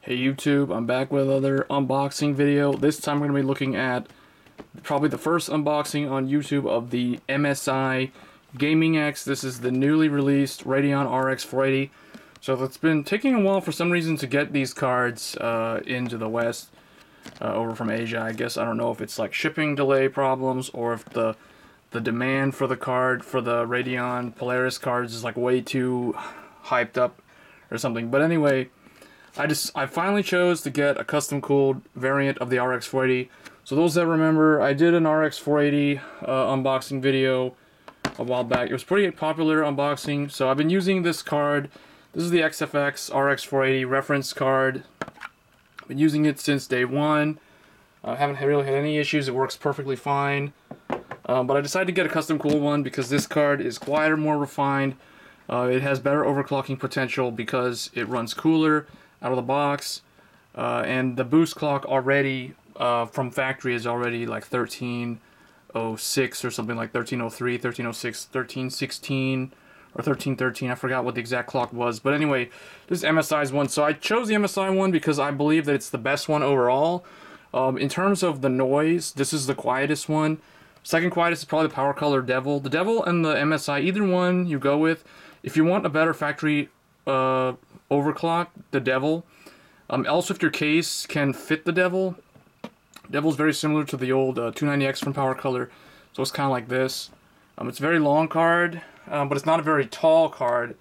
Hey YouTube, I'm back with another unboxing video. This time we're going to be looking at probably the first unboxing on YouTube of the MSI Gaming X. This is the newly released Radeon RX 480. So it's been taking a while for some reason to get these cards into the West, over from Asia. I guess I don't know if it's like shipping delay problems or if the demand for the card, for the Radeon Polaris cards, is like way too hyped up or something. But anyway, I finally chose to get a custom cooled variant of the RX 480. So those that remember, I did an RX 480 unboxing video a while back. It was pretty popular unboxing. So I've been using this card. This is the XFX RX 480 reference card. I've been using it since day one. I haven't really had any issues. It works perfectly fine. But I decided to get a custom cooled one because this card is quieter, more refined. It has better overclocking potential because it runs cooler out of the box, and the boost clock already from factory is already like 1306 or something, like 1303, 1306, 1316 or 1313. I forgot what the exact clock was, but anyway, this is MSI's one. So I chose the MSI one because I believe that it's the best one overall. In terms of the noise, this is the quietest one. Second quietest is probably the Power Color Devil. The Devil and the MSI, either one you go with. If you want a better factory overclock, the Devil. Also, if your case can fit the Devil, Devil's very similar to the old 290X from Power Color, so it's kind of like this. It's a very long card, but it's not a very tall card.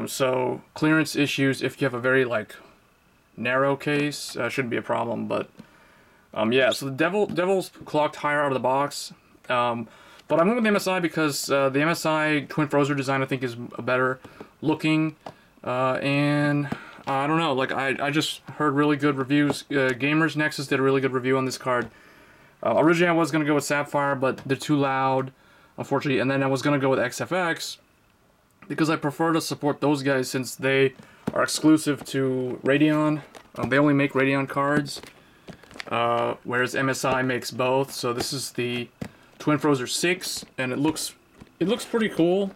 So clearance issues, if you have a very like narrow case, shouldn't be a problem. But yeah, so the Devil's clocked higher out of the box. But I went with the MSI because the MSI Twin Frozr design I think is better looking. And I don't know, like I just heard really good reviews. Gamers Nexus did a really good review on this card. Originally I was going to go with Sapphire, but they're too loud, unfortunately. And then I was going to go with XFX because I prefer to support those guys since they are exclusive to Radeon. They only make Radeon cards, whereas MSI makes both. So this is the Twin Frozr VI, and it looks pretty cool.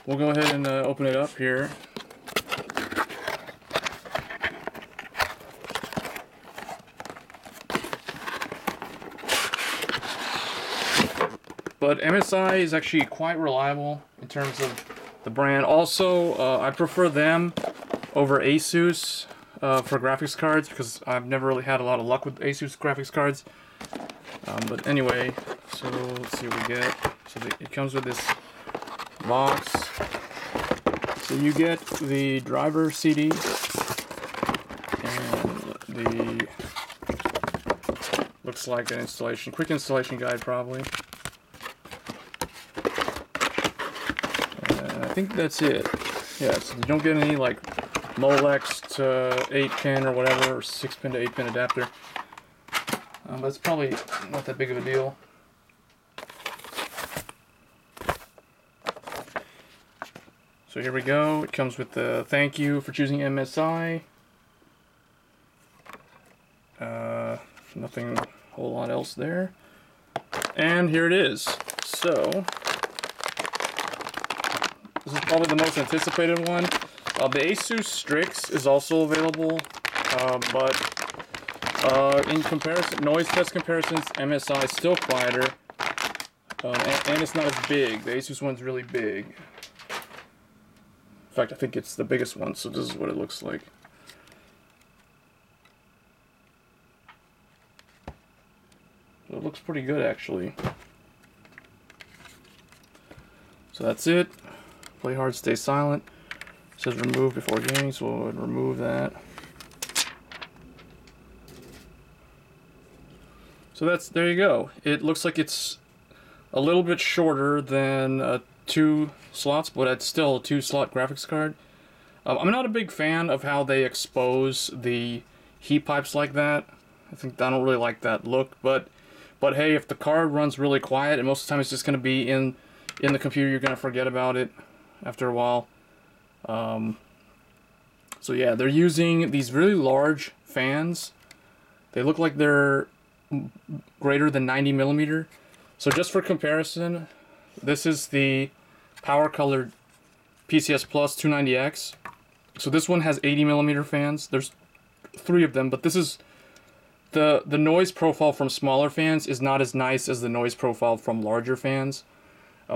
We'll go ahead and open it up here. But MSI is actually quite reliable in terms of the brand. Also, I prefer them over Asus for graphics cards because I've never really had a lot of luck with Asus graphics cards. But anyway, so let's see what we get. So it comes with this box. So you get the driver CD and the looks like an quick installation guide probably. I think that's it. Yeah, so you don't get any like Molex to 8-pin or whatever, or 6-pin to 8-pin adapter. But it's probably not that big of a deal. So here we go. It comes with the thank you for choosing MSI. Nothing a whole lot else there. And here it is. So this is probably the most anticipated one. The Asus Strix is also available, but in comparison, noise test comparisons, MSI is still quieter, and it's not as big. The Asus one's really big. In fact, I think it's the biggest one, so this is what it looks like. So it looks pretty good, actually. So that's it. Play hard, stay silent. It says remove before gaming, so we'll remove that. So there you go. It looks like it's a little bit shorter than 2 slots, but it's still a 2-slot graphics card. I'm not a big fan of how they expose the heat pipes like that. I don't really like that look, but hey, if the card runs really quiet, and most of the time it's just going to be in the computer, you're going to forget about it after a while. So yeah, they're using these really large fans. They look like they're greater than 90 millimeter. So just for comparison, this is the Power Color PCS Plus 290X. So this one has 80 millimeter fans. There's 3 of them, but this is the noise profile from smaller fans is not as nice as the noise profile from larger fans.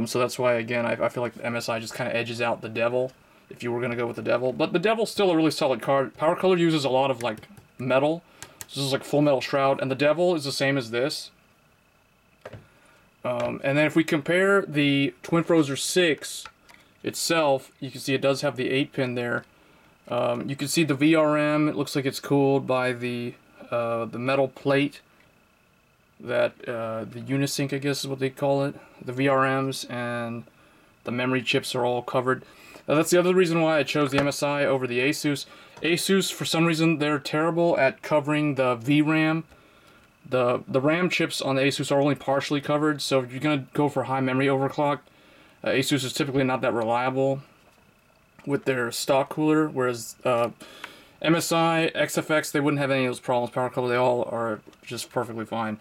So that's why, again, I feel like the MSI just kind of edges out the Devil, if you were going to go with the Devil. But the Devil's still a really solid card. Power Color uses a lot of, like, metal. This is like full metal shroud, and the Devil is the same as this. And then if we compare the Twin Frozr VI itself, you can see it does have the 8-pin there. You can see the VRM, it looks like it's cooled by the metal plate that the Unisync, I guess is what they call it. The VRMs and the memory chips are all covered. That's the other reason why I chose the MSI over the Asus. Asus, for some reason, they're terrible at covering the VRAM. The RAM chips on the Asus are only partially covered, so if you're going to go for high memory overclock, Asus is typically not that reliable with their stock cooler, whereas MSI, XFX, they wouldn't have any of those problems. Power Color, they all are just perfectly fine.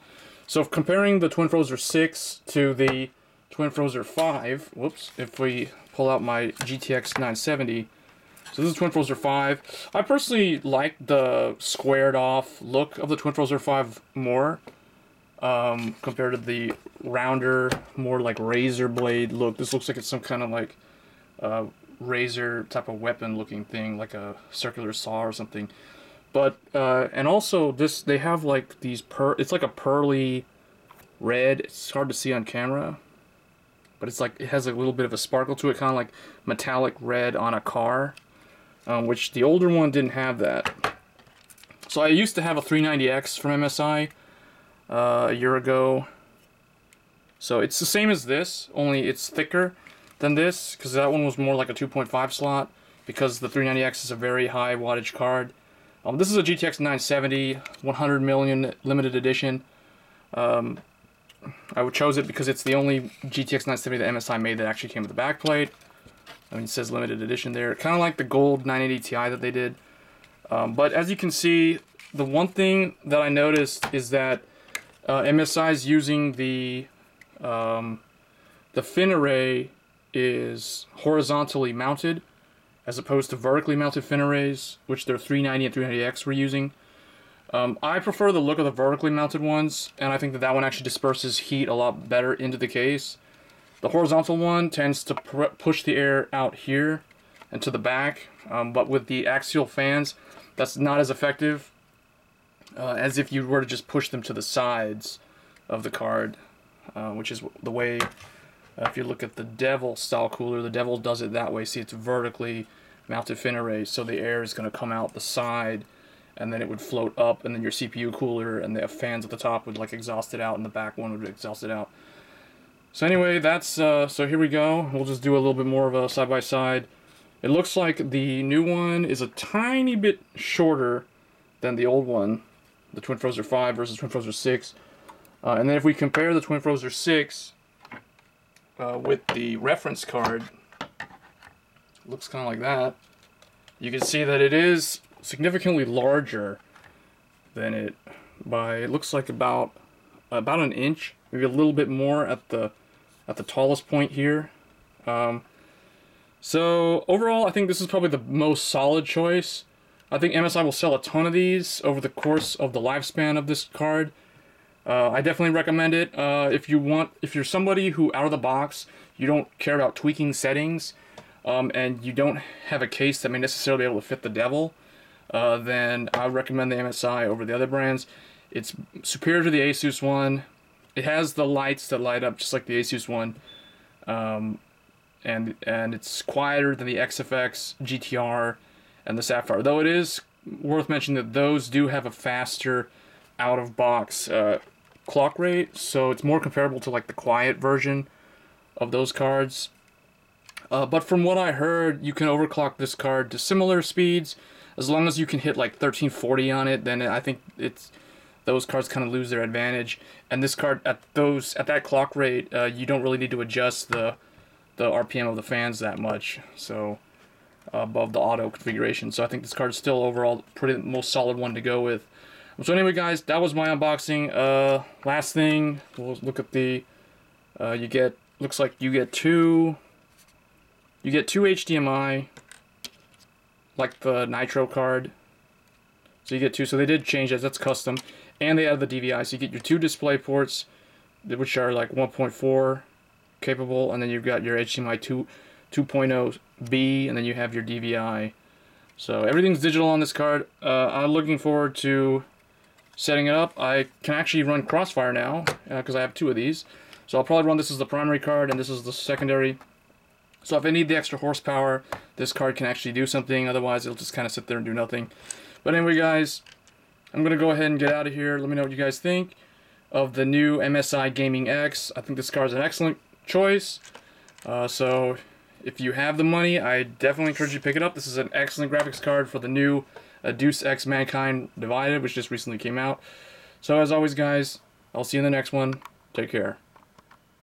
So if comparing the Twin Frozr VI to the Twin Frozr V, whoops, if we pull out my GTX 970, so this is Twin Frozr V. I personally like the squared off look of the Twin Frozr V more compared to the rounder, more like razor blade look. This looks like it's some kind of like razor type of weapon looking thing, like a circular saw or something. But and also this, they have like these it's like a pearly red. It's hard to see on camera, but it's like it has a little bit of a sparkle to it, kind of like metallic red on a car, which the older one didn't have that. So I used to have a 390X from MSI a year ago. So it's the same as this, only it's thicker than this, because that one was more like a 2.5 slot, because the 390X is a very high wattage card. This is a GTX 970, 100 million limited edition. I chose it because it's the only GTX 970 that MSI made that actually came with the backplate. I mean, it says limited edition there. Kind of like the gold 980 Ti that they did. But as you can see, the one thing that I noticed is that MSI is using the fin array is horizontally mounted, as opposed to vertically mounted fin arrays, which their 390 and 390X were using. I prefer the look of the vertically mounted ones, and I think that that one actually disperses heat a lot better into the case. The horizontal one tends to push the air out here and to the back, but with the axial fans, that's not as effective as if you were to just push them to the sides of the card, which is the way. If you look at the Devil style cooler, the Devil does it that way. See, it's vertically mounted fin array, so the air is going to come out the side, and then it would float up, and then your CPU cooler and the fans at the top would like exhaust it out, and the back one would exhaust it out. So anyway, that's so here we go. We'll just do a little bit more of a side by side. It looks like the new one is a tiny bit shorter than the old one, the Twin Frozr V versus Twin Frozr VI. And then if we compare the Twin Frozr VI with the reference card, it looks kind of like that. You can see that it is significantly larger than it by, it looks like about an inch, maybe a little bit more at the tallest point here. So overall, I think this is probably the most solid choice. I think MSI will sell a ton of these over the course of the lifespan of this card. I definitely recommend it. If you're somebody who out of the box, you don't care about tweaking settings, and you don't have a case that may necessarily be able to fit the Devil, then I would recommend the MSI over the other brands. It's superior to the Asus one. It has the lights that light up just like the Asus one, and it's quieter than the XFX, GTR, and the Sapphire. Though it is worth mentioning that those do have a faster out-of-box clock rate, so it's more comparable to like the quiet version of those cards. But from what I heard, you can overclock this card to similar speeds as long as you can hit like 1340 on it. Then I think those cards kind of lose their advantage. And this card at that clock rate, you don't really need to adjust the RPM of the fans that much. So above the auto configuration. So I think this card is still overall pretty most solid one to go with. So anyway, guys, that was my unboxing. Last thing, we'll look at the. Looks like you get two HDMI, like the Nitro card. So you get two. So they did change that. That's custom. And they added the DVI. So you get your two display ports, which are like 1.4 capable. And then you've got your HDMI 2.0B. And then you have your DVI. So everything's digital on this card. I'm looking forward to setting it up. I can actually run Crossfire now because I have two of these. So I'll probably run this as the primary card and this is the secondary. So if I need the extra horsepower, this card can actually do something. Otherwise, it'll just kind of sit there and do nothing. But anyway, guys, I'm going to go ahead and get out of here. Let me know what you guys think of the new MSI Gaming X. I think this card is an excellent choice. So if you have the money, I definitely encourage you to pick it up. This is an excellent graphics card for the new Deus Ex Mankind Divided, which just recently came out. So as always, guys, I'll see you in the next one. Take care.